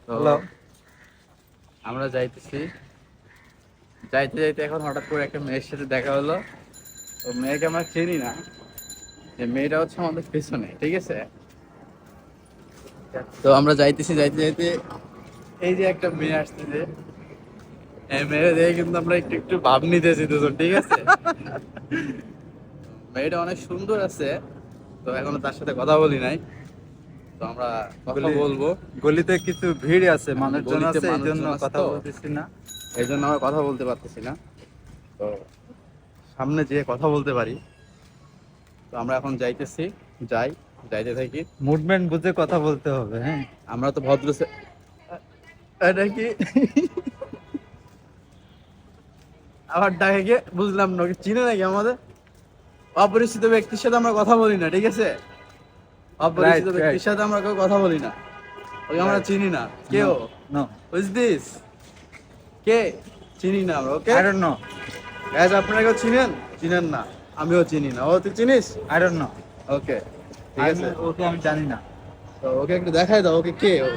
তো হ্যালো। আমরা যাইতেছি, যাইতে যাইতে এখন হঠাৎ করে একটা মেয়ের সাথে দেখা হলো। তো মেয়েকে আমরা চিনি না, যে মেয়েটা হচ্ছে আমাদের পেছনে, ঠিক আছে। তো আমরা যাইতেছি, যাইতে যাইতে এই যে একটা মেয়ে আসতেছে, এই মেয়ে দেখে কিন্তু আমরা একটু একটু ভাব নিতেছি দুজন, ঠিক আছে। মেয়েটা অনেক সুন্দর আছে, তো এখনো তার সাথে কথা বলি নাই। তো আমরা কথা গলি বলবো। গলিতে কিছু ভিড় আছে, মানুষজন গলিতে আছে, এই জন্য মানুষজন আছে কথা তো, বলতেছি না। এই জন্য আমরা কথা বলতে পারতেছি না। তো সামনে যেয়ে কথা বলতে পারি। তো আমরা এখন যাইতেছি, যাই, যাইতে থাকি। মুভমেন্ট বুঝে কথা বলতে হবে, হ্যাঁ। আমরা তো ভদ্র এটা কি আবার ডাকে গিয়ে বুঝলাম না, ওকে চিনে নাকি আমাদের? অপরিচিত ব্যক্তির সাথে আমরা কথা বলি না, ঠিক আছে। রাইট, অপরিচিত রাইট, ব্যক্তির সাথে আমরা কেউ কথা বলি না, ওকে আমরা রাইট। চিনি না। নো, কেউ নো, বুঝ দিস, কে, চিনি না আমরা, ওকে। আই ডোন্ট নো, গ্যাস আপনারা কেউ চিনেন? চিনেন না, আমিও চিনি না। ও তুই চিনিস? I don't know. ওকে, ঠিক আছে। ওকে আমি জানি না। তো ওকে একটু দেখাই দাও, ওকে কে ও।